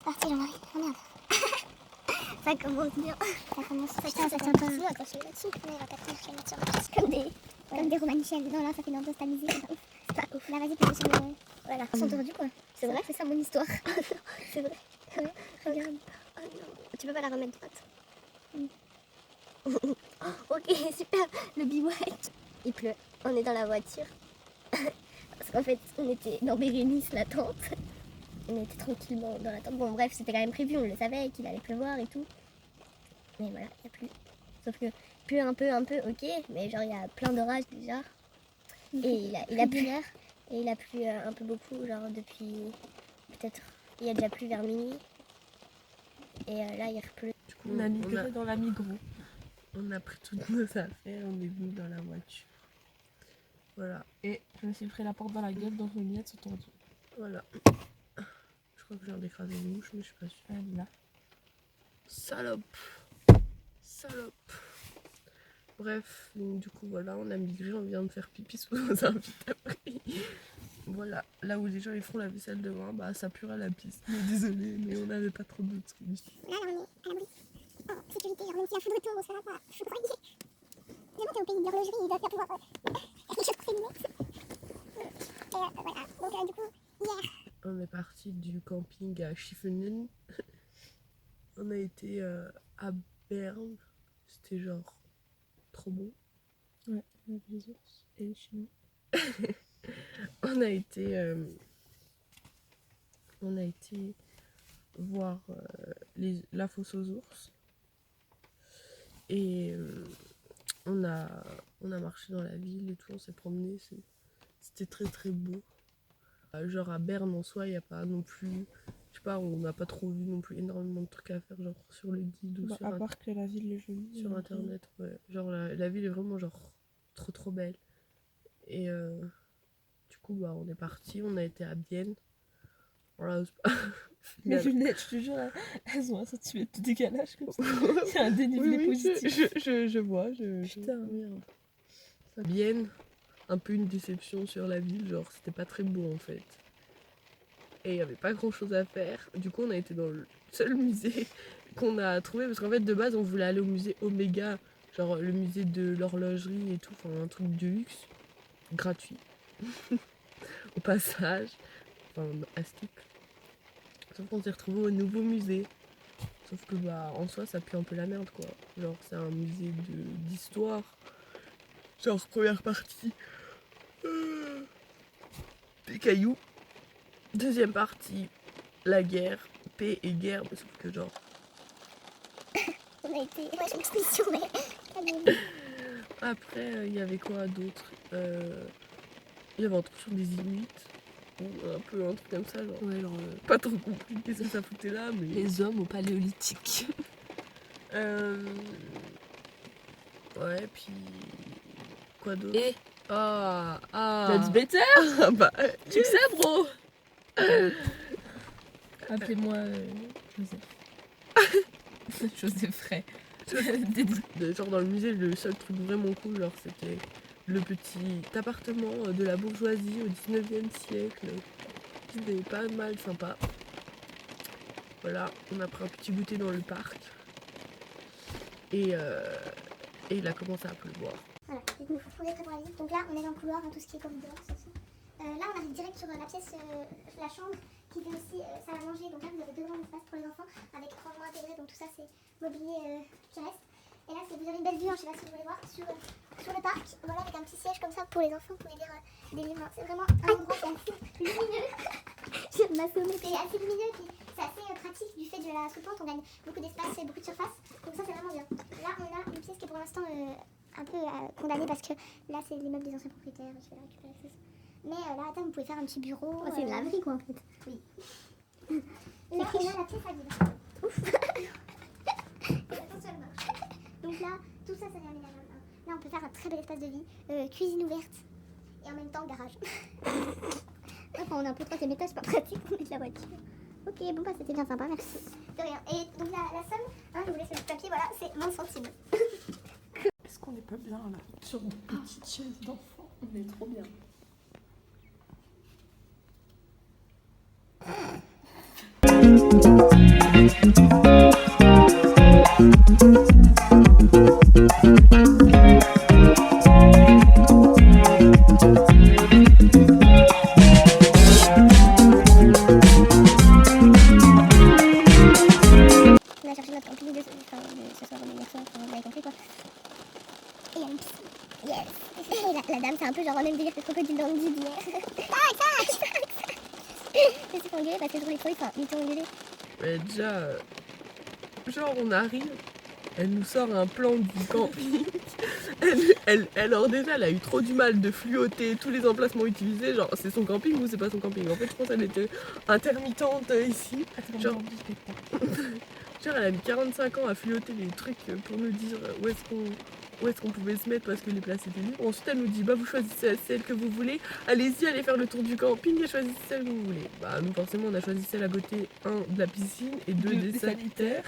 Parti, Jean-Marie. Oh merde. Ça commence bien. Ça commence. Ça tient pas. Sinon, elle continue là-dessus. Mais elle va pas tenir, je vais le mettre sur la place. Comme des romanichels. Non, là, ça fait l'ambiance tamisée. C'est pas ouf. Là, vas-y, plutôt sur le. Voilà. Ils sont tordus, quoi. C'est vrai, c'est ça mon histoire. C'est vrai. Regarde. Oh non. Tu peux pas la remettre droite. Ok, super. Le bivouac. Il pleut. On est dans la voiture. Parce qu'en fait, on était dans Bérénice, la tente. On était tranquillement dans la tente. Bon, bref, c'était quand même prévu. On le savait qu'il allait pleuvoir et tout. Mais voilà, il n'y a plus. Sauf que pleut un peu, ok. Mais genre, il y a plein d'orages déjà. Et il a plu. Et il a plu un peu beaucoup, genre depuis. Peut-être. Il y a déjà plu vers minuit. Et là, il repleut. Du coup, on a migré dans la Migros. On a pris toutes nos affaires, on est venu dans la voiture. Voilà. Et je me suis pris la porte dans la gueule, donc mes lunettes sont tendues. Voilà. Je crois que je viens d'écraser une mouche, mais je suis pas sûre. Elle est là. Salope. Bref, donc, du coup, voilà, on a migré, on vient de faire pipi sous nos invités après. Voilà, là où les gens ils font la vaisselle demain, bah ça pue à la piste. Mais désolé, mais on n'avait pas trop d'autres solutions. Là, on est à l'abri. En sécurité, genre même s'il y a un feu de retour, on se fera pas foudroyer. Vraiment, t'es au pays de l'horlogerie, ils doivent bien pouvoir faire quelque chose pour ses lunettes. Et voilà, donc du coup, hier... On est parti du camping à Schiffenen. On a été à Berne. C'était genre trop bon. Ouais, les ours et les chiens. On a été voir la fosse aux ours. Et on a marché dans la ville et tout, on s'est promené. C'était très très beau. Genre à Berne en soi, il n'y a pas non plus... Je sais pas, on n'a pas trop vu non plus énormément de trucs à faire, genre sur le guide ou sur à part que la ville est jolie. sur internet. Ouais. Genre la ville est vraiment genre trop belle. Et du coup, bah, on est parti, on a été à Bienne. Voilà, mes lunettes, je te jure, elles ont un centimètre de décalage comme ça. C'est un dénivelé positif. Je vois. Putain. Merde. Bienne, un peu une déception sur la ville, genre c'était pas très beau en fait. Et il n'y avait pas grand chose à faire. Du coup, on a été dans le seul musée qu'on a trouvé. Parce qu'en fait, de base, on voulait aller au musée Omega, genre le musée de l'horlogerie et tout, enfin un truc de luxe, gratuit. Au passage, enfin à Stick. Sauf qu'on s'est retrouvé au nouveau musée. Sauf que bah en soi ça pue un peu la merde quoi. Genre c'est un musée d'histoire. Genre première partie. Des cailloux. Deuxième partie, la guerre. Paix et guerre, mais sauf que genre. On a été... Ouais, j'ai l'exposition, mais... Après, il y avait quoi d'autre? Il y avait un truc sur des Inuits. Ou un peu un truc comme ça, genre. Ouais, genre, pas trop compris qu'est-ce que ça foutait là, mais. les hommes au paléolithique. Ouais, puis. Quoi d'autre? Et That's better. Bah, Succès, bro. Appelez-moi Joseph. Joseph Frey. genre dans le musée, le seul truc vraiment cool, genre c'était le petit appartement de la bourgeoisie au 19e siècle. C'était pas mal sympa. Voilà, on a pris un petit goûter dans le parc. Et il a commencé à pleuvoir. Voilà, du coup, on est prêt pour la visite. Donc là, on est dans le couloir, tout ce qui est corridor, ça. Là, on arrive direct sur la pièce, la chambre, qui fait aussi salle à manger. Donc là, vous avez 2 grands espaces pour les enfants, avec rangement intégré. Donc tout ça, c'est mobilier qui reste. Et là, vous avez une belle vue, hein, je sais pas si vous voulez voir, sur le parc. Voilà, avec un petit siège comme ça pour les enfants, vous pouvez lire des livres. C'est vraiment un endroit qui est assez lumineux. Je viens de m'assommer. C'est assez lumineux, puis c'est assez pratique du fait de la sous-pente. On gagne beaucoup d'espace et beaucoup de surface. Donc ça, c'est vraiment bien. Là, on a une pièce qui est pour l'instant un peu condamnée parce que là, c'est l'immeuble des anciens propriétaires. Je vais la récupérer, c'est ça. Mais là, attends, vous pouvez faire un petit bureau. C'est une laverie, quoi, en fait. Oui. Là, on a la pièce à vide. Ouf. Attention, elle marche. Donc là, tout ça, c'est réaménageable. Là, on peut faire un très bel espace de vie. Cuisine ouverte. Et en même temps, garage. Enfin, on est un peu 3e étage, c'est pas pratique pour mettre la voiture. Ok, bon, bah, c'était bien sympa, merci. De rien. Et donc, la somme, hein, je vous laisse le papier, voilà, c'est 20 centimes. Est-ce qu'on n'est pas bien là? Sur une petite chaise d'enfant, on est trop bien. crocodile dans le vide hier. Je suis fait engueuler parce que je roulais trop vite. Enfin, ils t'ont engueulé. Mais déjà, genre on arrive, elle nous sort un plan du camping. Alors déjà, elle a eu trop du mal de fluoter tous les emplacements utilisés. Genre, c'est son camping ou c'est pas son camping? En fait, je pense qu'elle était intermittente ici. Genre, genre, elle a mis 45 ans à fluoter les trucs pour nous dire où est-ce qu'on pouvait se mettre parce que les places étaient libres. Ensuite, elle nous dit, bah vous choisissez celle que vous voulez. Allez-y, allez faire le tour du camping et choisissez celle que vous voulez. Bah nous, forcément, on a choisi celle à côté, 1 de la piscine et 2 des sanitaires.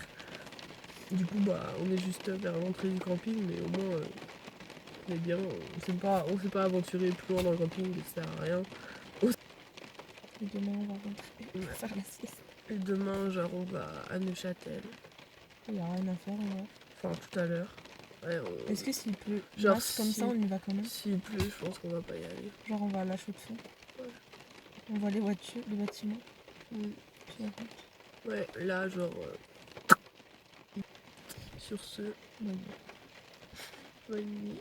Du coup, bah, on est juste vers l'entrée du camping, mais au moins, on est bien. On s'est pas aventuré plus loin dans le camping, ça sert à rien. Et demain, on va rentrer faire la sieste. Et demain, genre, on va à Neuchâtel. Il n'y a rien à faire, on va. Enfin, tout à l'heure. Ouais, Est-ce que s'il pleut, genre, masse comme ça, on y va quand même? s'il pleut, je pense qu'on va pas y aller. Genre, on va à la chaux de fond. Ouais. On voit les voitures, les bâtiments. Mm. Puis après, Ouais, là, genre. Sur ce, bonne bonne nuit.